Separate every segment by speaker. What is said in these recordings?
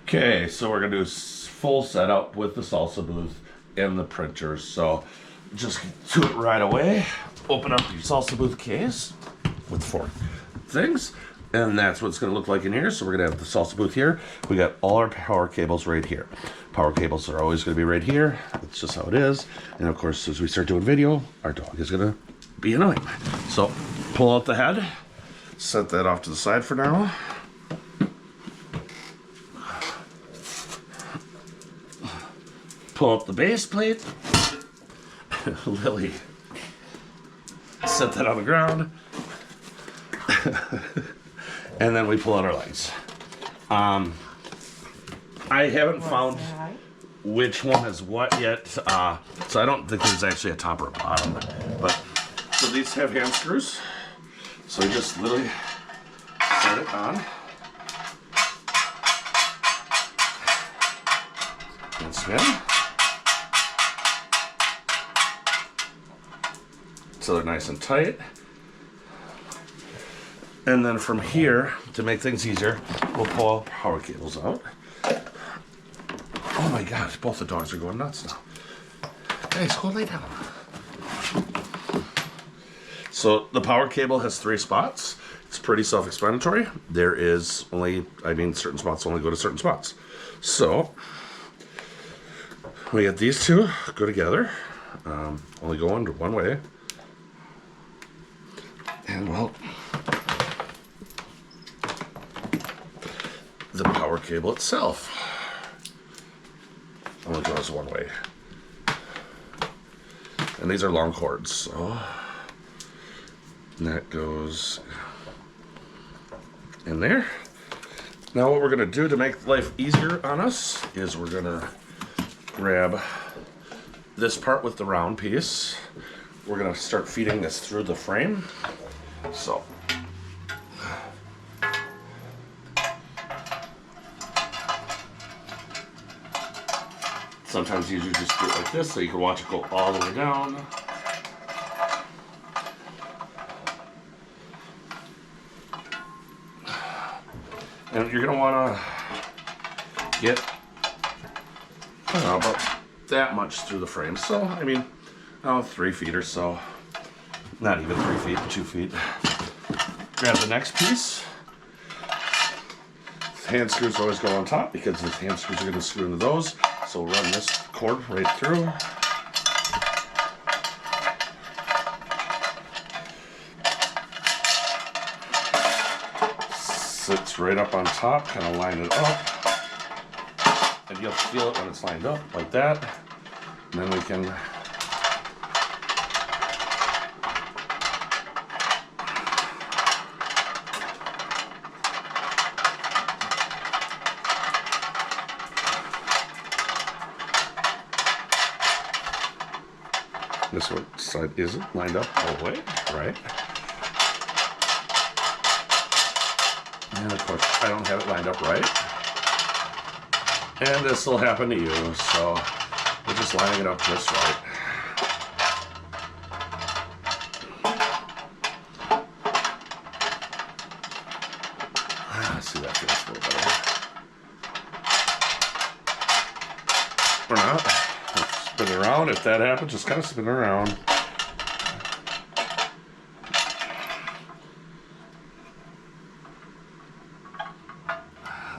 Speaker 1: Okay, so we're gonna do full setup with the Salsa Booth and the printers. So just do it right away. Open up your Salsa Booth case with 4 things, and that's what it's gonna look like in here. So we're gonna have the Salsa Booth here. We got all our power cables right here. Power cables are always gonna be right here. That's just how it is. And of course, as we start doing video, our dog is gonna be annoying. So pull out the head, set that off to the side for now. Pull up the base plate. Lily, set that on the ground. And then we pull out our legs. I haven't found which one is what yet, so I don't think there's actually a top or a bottom. But so these have hand screws, so you just literally set it on and spin. So they're nice and tight. And then from here, to make things easier, we'll pull our power cables out. Oh my gosh, both the dogs are going nuts now. Guys, go lay down. So the power cable has 3 spots. It's pretty self-explanatory. There is only, certain spots only go to certain spots. So we get these 2 go together, only go one way. And well, the power cable itself only goes one way. And these are long cords, so that goes in there. Now what we're gonna do to make life easier on us is we're gonna grab this part with the round piece. We're gonna start feeding this through the frame. So sometimes you just do it like this so you can watch it go all the way down. And you're gonna wanna get, I don't know, about that much through the frame. So, 3 feet or so. Not even 3 feet, 2 feet. Grab the next piece. Hand screws always go on top because the hand screws are going to screw into those. So we'll run this cord right through. Sits right up on top, kind of line it up. And you'll feel it when it's lined up like that. And then we can this one side isn't lined up all the way, right? And of course, I don't have it lined up right. And this will happen to you, so we're just lining it up just right. Let's see, that feels a little better. Or not. Spin it around. If that happens, just kind of spin it around.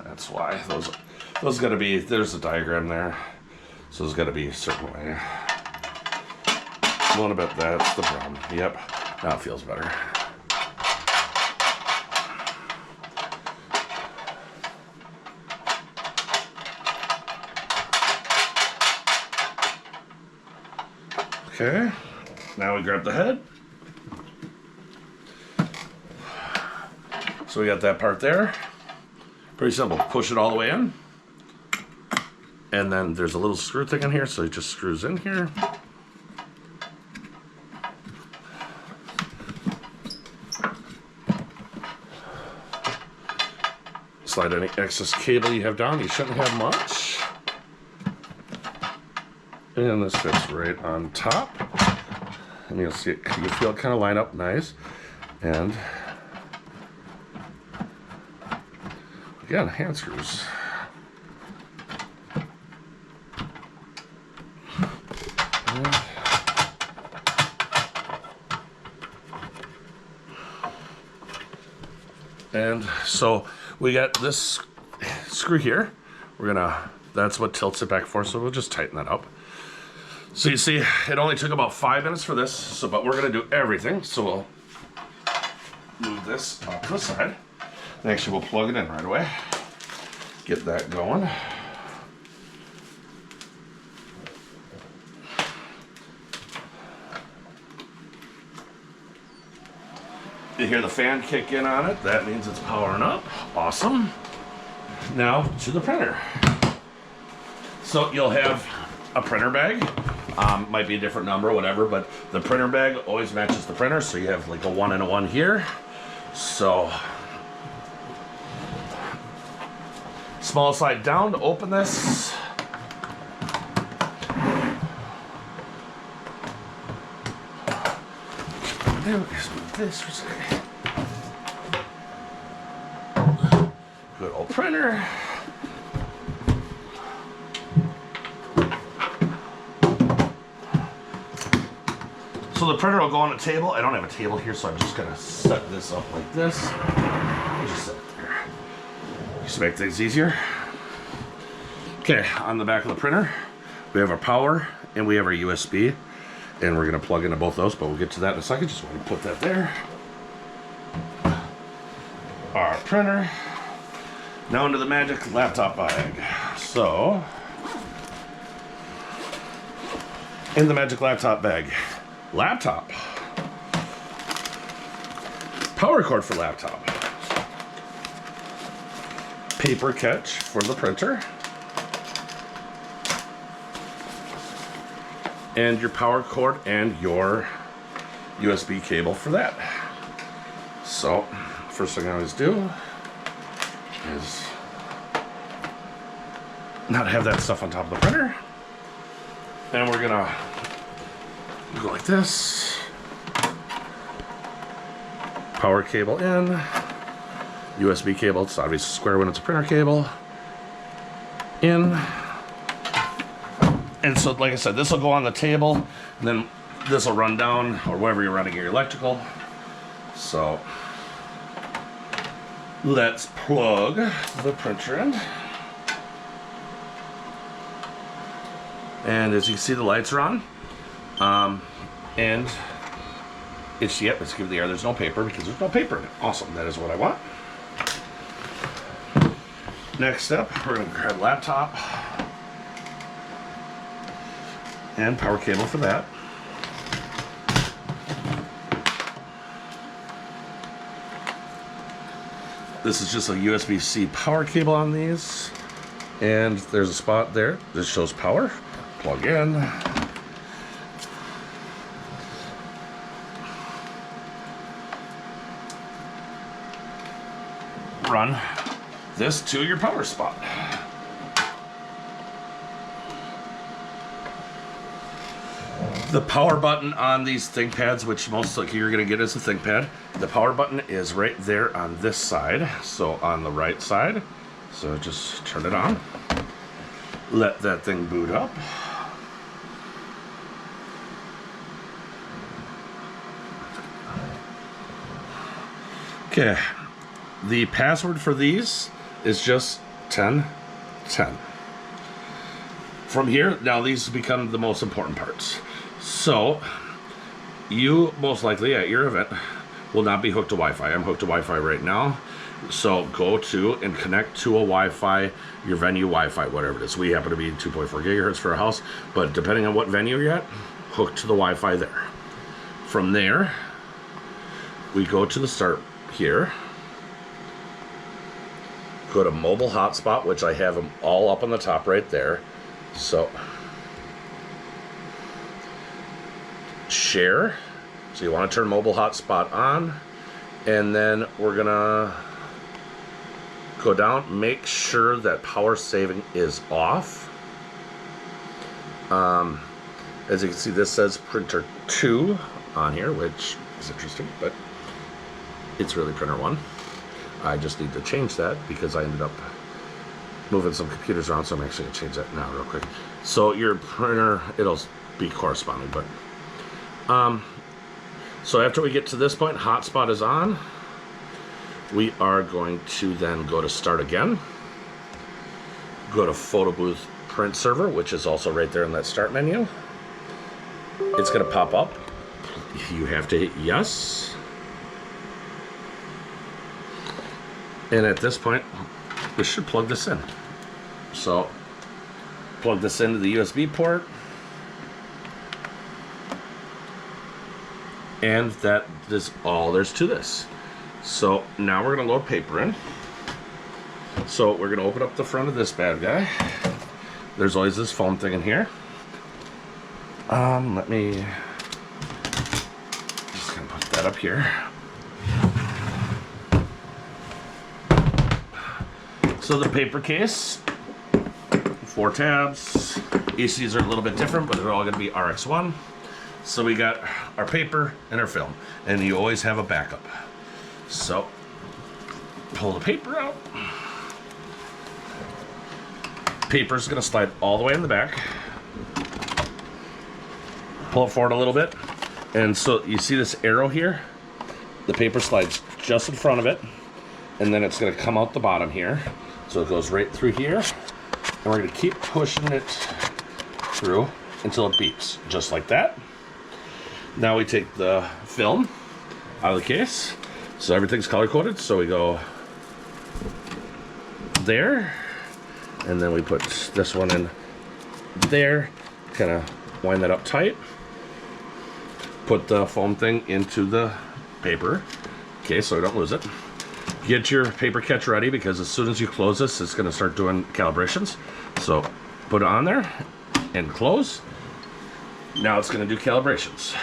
Speaker 1: That's why those got to be. There's a diagram there, so there's got to be a certain way. A little bit. That's the problem. Yep. Now it feels better. Okay, now we grab the head. So we got that part there. Pretty simple. Push it all the way in. And then there's a little screw thing in here, so it just screws in here. Slide any excess cable you have down. You shouldn't have much. And this fits right on top. And you'll see it, you feel it kind of line up nice. And again, hand screws. And so we got this screw here. That's what tilts it back for, so we'll just tighten that up. So you see, it only took about 5 minutes for this, but we're gonna do everything. So we'll move this off to the side. And actually, we'll plug it in right away. Get that going. You hear the fan kick in on it. That means it's powering up. Awesome. Now to the printer. So you'll have a printer bag. Might be a different number, whatever, but the printer bag always matches the printer. So you have like a 1 and a 1 here. So small slide down to open this. There we go. This for a second. Good old printer. So the printer will go on a table. I don't have a table here, so I'm just gonna set this up like this. I'll just set it there. Just to make things easier. Okay, on the back of the printer, we have our power and we have our USB. And we're gonna plug into both those, but we'll get to that in a second. Just want to put that there. Our printer. Now into the magic laptop bag. So, in the magic laptop bag, laptop. Power cord for laptop. Paper catch for the printer. And your power cord and your USB cable for that. So, first thing I always do is not have that stuff on top of the printer. And we're gonna go like this. Power cable in. USB cable, it's obviously square when it's a printer cable. In. And so, like I said, this will go on the table, and then this will run down, or wherever you're running your electrical. So, let's plug the printer in. And as you can see, the lights are on. And it's give the air. There's no paper because there's no paper in it. Awesome, that is what I want. Next up, we're gonna grab laptop. And power cable for that. This is just a USB-C power cable on these. And there's a spot there that shows power. Plug in. Run this to your power spot. The power button on these ThinkPads, which most likely you're going to get as a ThinkPad, the power button is right there on this side, so on the right side. So just turn it on. Let that thing boot up. Okay, the password for these is just 1010. From here, now these become the most important parts. So, you most likely at your event will not be hooked to Wi-Fi. I'm hooked to Wi-Fi right now. So go to and connect to a Wi-Fi, your venue Wi-Fi, whatever it is. We happen to be 2.4 gigahertz for a house, but depending on what venue you're at, hook to the Wi-Fi there. From there, we go to the start here. Go to mobile hotspot, which I have them all up on the top right there. So, share. So you want to turn mobile hotspot on, and then we're gonna go down, make sure that power saving is off. As you can see, this says printer 2 on here, which is interesting, but it's really printer 1. I just need to change that because I ended up moving some computers around, so I'm actually gonna change that now real quick. So your printer, it'll be corresponding, but so after we get to this point, hotspot is on. we are going to then go to start again. Go to photo booth print server, which is also right there in that start menu. It's going to pop up. You have to hit yes. And at this point, we should plug this in. So, plug this into the USB port. And that is all there's to this. So now we're going to load paper in. So we're going to open up the front of this bad guy. There's always this foam thing in here. Let me just gonna put that up here. So the paper case, 4 tabs. ECs are a little bit different, but they're all gonna be RX1. So we got our paper and our film, and you always have a backup. So pull the paper out. Paper's gonna slide all the way in the back. Pull it forward a little bit. And so you see this arrow here? The paper slides just in front of it. And then it's gonna come out the bottom here. So it goes right through here. And we're gonna keep pushing it through until it beeps, just like that. Now we take the film out of the case. So everything's color coded. So we go there. And then we put this one in there. Kind of wind that up tight. Put the foam thing into the paper. Okay, so we don't lose it. Get your paper catch ready, because as soon as you close this, it's going to start doing calibrations. So put it on there and close. Now it's going to do calibrations.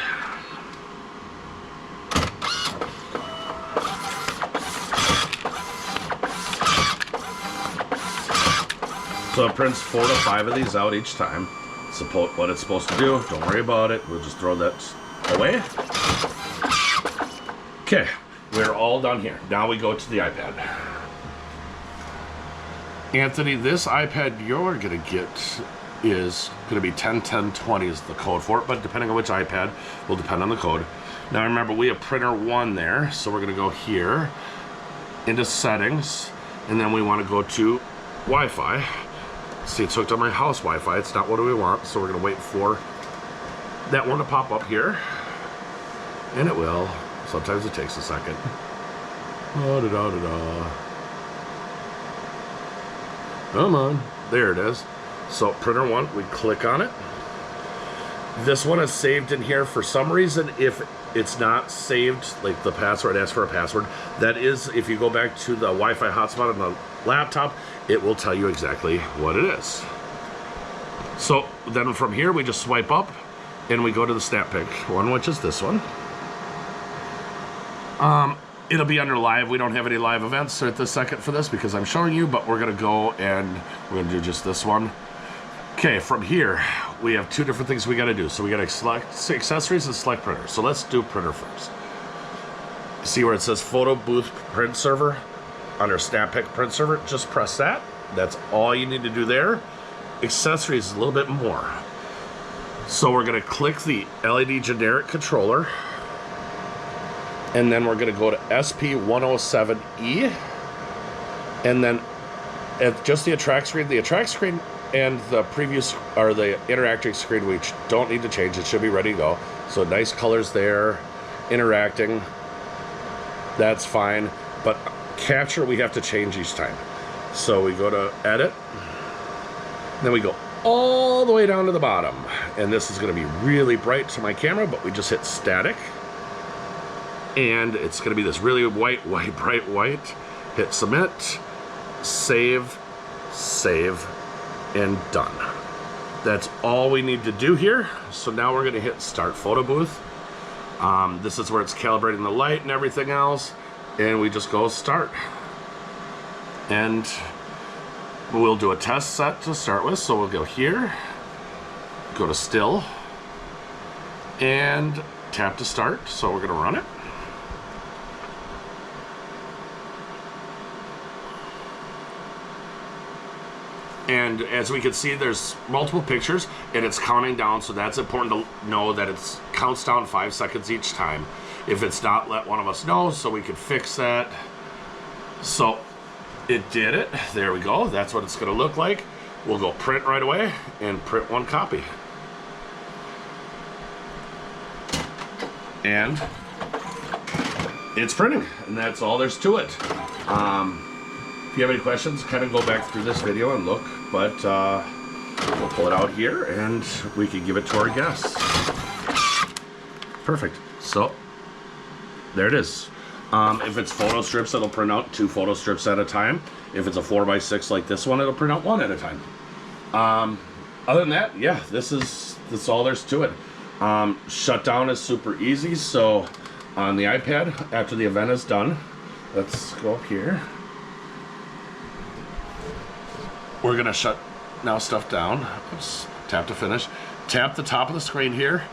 Speaker 1: So it prints 4 to 5 of these out each time. Support what it's supposed to do. Don't worry about it. We'll just throw that away. Okay, we're all done here. Now we go to the iPad. Anthony, this iPad you're gonna get is gonna be 101020 is the code for it, but depending on which iPad will depend on the code. Now remember, we have printer 1 there, so we're gonna go here into settings, and then we want to go to Wi-Fi. See, it's hooked on my house Wi-Fi. It's not what we want, so we're gonna wait for that one to pop up here, and it will. Sometimes it takes a second. Come on, there it is. So printer 1, we click on it. This one is saved in here for some reason. If it's not saved, like the password, asks for a password. That is, if you go back to the Wi-Fi hotspot on the laptop, it will tell you exactly what it is. So then from here, we just swipe up and we go to the Snappic one, which is this one. It'll be under live. We don't have any live events at this second for this because I'm showing you, but we're gonna go and we're gonna do just this one. Okay, from here, we have 2 different things we gotta do. So we gotta select accessories and select printer. So let's do printer first. See where it says photo booth print server? Under Snappic print server, just press that. That's all you need to do there. Accessories is a little bit more. So we're gonna click the LED generic controller, and then we're gonna go to SP107E, and then at just the attract screen and the previous, or the interacting screen, we don't need to change. It should be ready to go. So nice colors there, interacting, that's fine. But capture, we have to change each time. So we go to edit, then we go all the way down to the bottom. And this is gonna be really bright to my camera, but we just hit static. And it's gonna be this really bright white. Hit submit, save, and done. That's all we need to do here. So now we're gonna hit start photo booth. This is where it's calibrating the light and everything else. And we just go start. And we'll do a test set to start with. So we'll go here, go to still, and tap to start. So we're gonna run it. And as we can see, there's multiple pictures and it's counting down, so that's important to know that it counts down 5 seconds each time. If it's not, let one of us know so we can fix that. So it did it. There we go. That's what it's going to look like. We'll go print right away and print one copy. And it's printing, and that's all there's to it. If you have any questions, kind of go back through this video and look, but we'll pull it out here and we can give it to our guests. Perfect. So there it is. If it's photo strips, it'll print out 2 photo strips at a time. If it's a 4x6 like this one, it'll print out 1 at a time. Other than that, yeah, that's all there's to it. Shutdown is super easy. So on the iPad, after the event is done, let's go up here. We're gonna shut now stuff down. Oops, tap to finish. Tap the top of the screen here,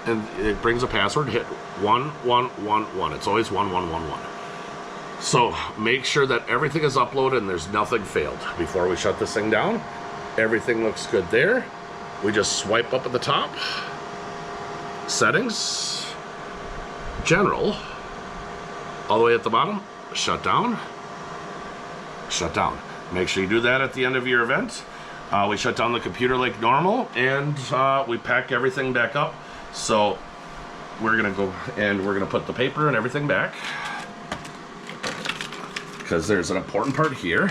Speaker 1: and it brings a password. Hit 1111. It's always 1111. So make sure that everything is uploaded and there's nothing failed before we shut this thing down. Everything looks good there. We just swipe up at the top. Settings. General. All the way at the bottom. Shut down. Shut down. Make sure you do that at the end of your event. We shut down the computer like normal, and we pack everything back up. So we're gonna go and we're gonna put the paper and everything back, because there's an important part here.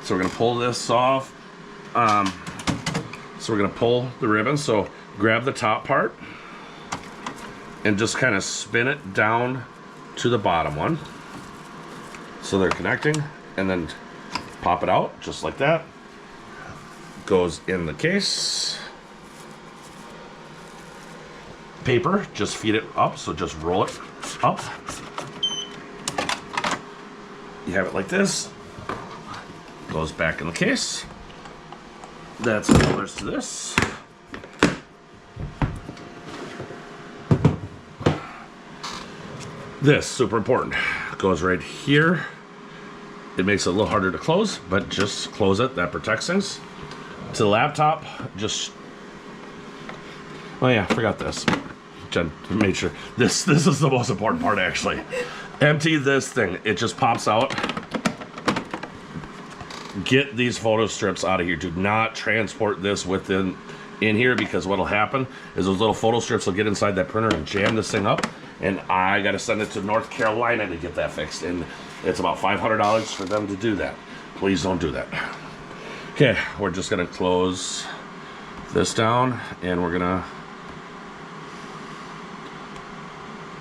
Speaker 1: So we're gonna pull this off. So we're gonna pull the ribbon. So grab the top part and just kind of spin it down to the bottom one. So they're connecting, and then pop it out just like that. Goes in the case. Paper, just feed it up, so just roll it up. You have it like this. Goes back in the case. That's all there's to this. This, super important, goes right here. It makes it a little harder to close, but just close it. That protects things. To the laptop, just... Oh yeah, forgot this. Jen made sure. This is the most important part, actually. Empty this thing. It just pops out. Get these photo strips out of here. Do not transport this in here, because what'll happen is those little photo strips will get inside that printer and jam this thing up, and I gotta send it to North Carolina to get that fixed, and it's about $500 for them to do that. Please don't do that. Okay, we're just gonna close this down, and we're gonna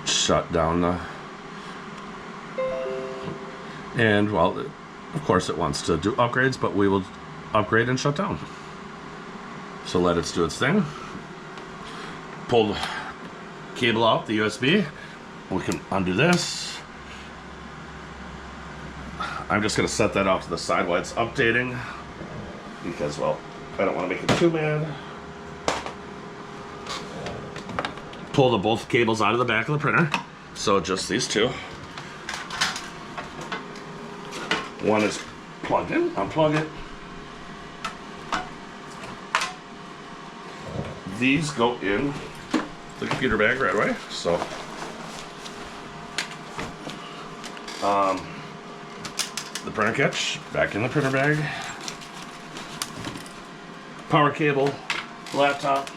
Speaker 1: shut down the... And, well, of course it wants to do upgrades, but we will upgrade and shut down. So let it do its thing. Pull the cable out, the USB. We can undo this. I'm just going to set that off to the side while it's updating, because, well, I don't want to make it too mad. Pull both cables out of the back of the printer. So just these two. One is plugged in. Unplug it. These go in the computer bag right away. So the printer catch back in the printer bag. Power cable, laptop.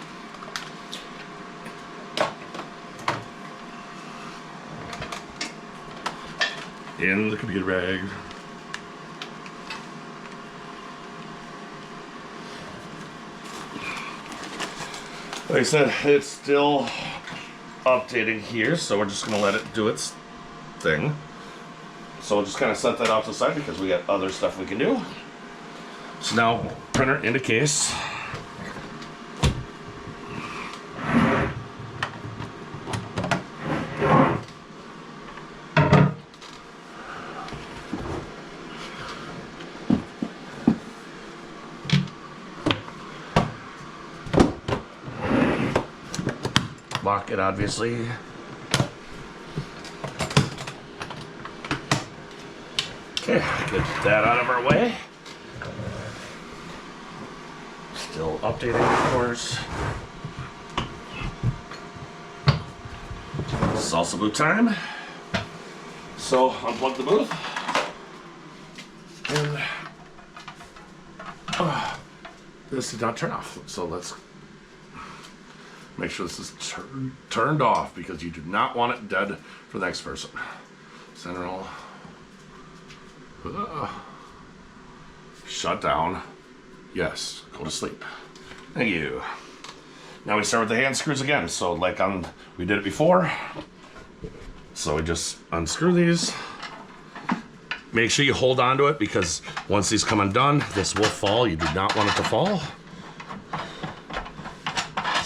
Speaker 1: In the computer bag. Like I said, it's still updating here, so we're just going to let it do its thing. So we'll just kind of set that off to the side because we got other stuff we can do. So now, printer into case. Lock it, obviously. Okay, get that out of our way. Still updating, of course. Salsa Booth time. So unplug the booth. And this did not turn off. So let's make sure this is turned off because you do not want it dead for the next person. Center all. Shut down. Yes, go to sleep. Thank you. Now we start with the hand screws again. So like we did it before. So we just unscrew these. Make sure you hold on to it because once these come undone, this will fall. You do not want it to fall.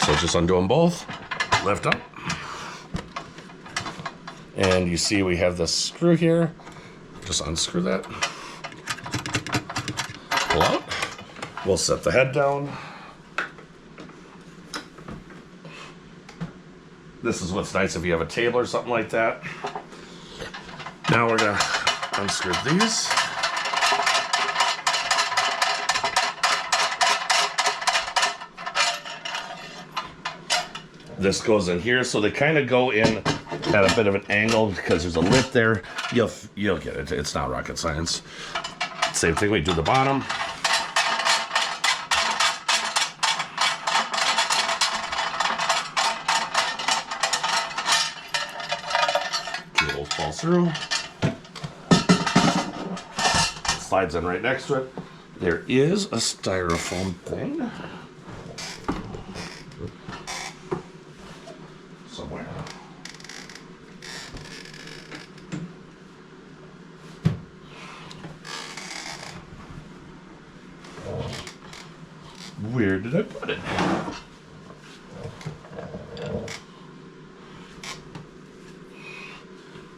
Speaker 1: So just undo them both. Lift up. And you see we have this screw here. Just unscrew that. Pull out. We'll set the head down. This is what's nice if you have a table or something like that. Now we're gonna unscrew these. This goes in here, so they kind of go in at a bit of an angle because there's a lip there. You'll get it. It's not rocket science. Same thing. We do the bottom. Cable falls through. Slides in right next to it. There is a styrofoam thing somewhere. Where did I put it?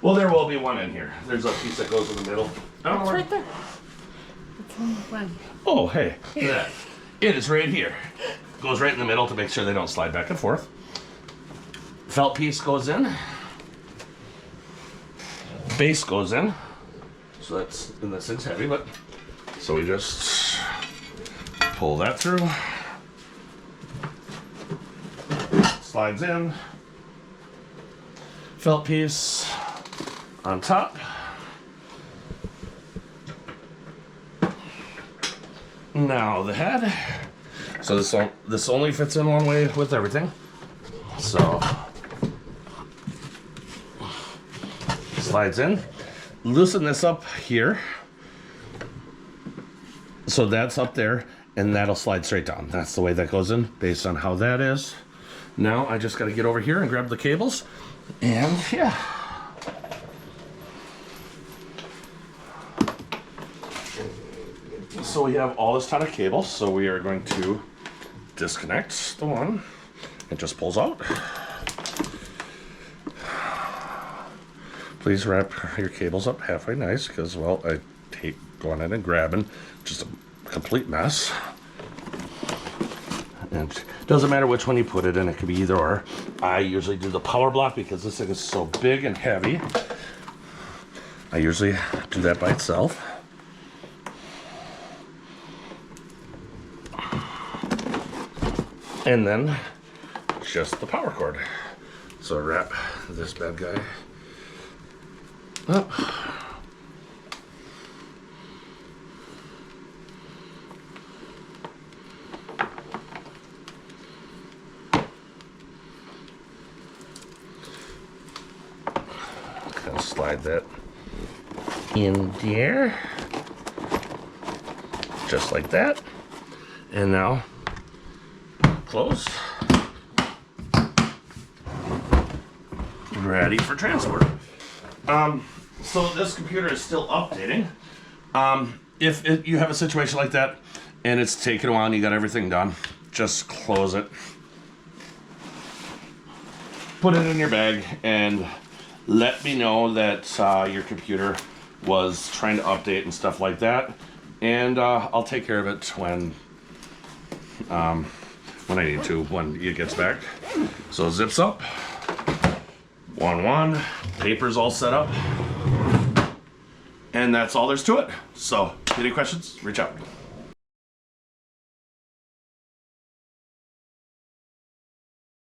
Speaker 1: Well, there will be one in here. There's a piece that goes in the middle.
Speaker 2: It's right there. It's on the flag.
Speaker 1: Oh, hey, look at that. It is right here. Goes right in the middle to make sure they don't slide back and forth. Felt piece goes in. Base goes in. So and this thing's heavy, but so we just pull that through. Slides in. Felt piece on top. Now the head. So this only fits in one way with everything. So slides in. Loosen this up here. So that's up there, and that'll slide straight down. That's the way that goes in, based on how that is. Now I just got to get over here and grab the cables, and yeah. So we have all this ton of cable, so we are going to disconnect the one. It just pulls out. Please wrap your cables up halfway nice, because, well, I hate going in and grabbing. Just a complete mess. And it doesn't matter which one you put it in, it could be either or. I usually do the power block because this thing is so big and heavy. I usually do that by itself. And then just the power cord. So wrap this bad guy up. Kind of slide that in there, just like that. And now close. Ready for transport. So this computer is still updating. If you have a situation like that and it's taken a while and you got everything done, just close it. Put it in your bag and let me know that your computer was trying to update and stuff like that. And I'll take care of it when I need to, when it gets back. So it zips up. 1-1. Paper's all set up. And that's all there's to it. So, any questions? Reach out.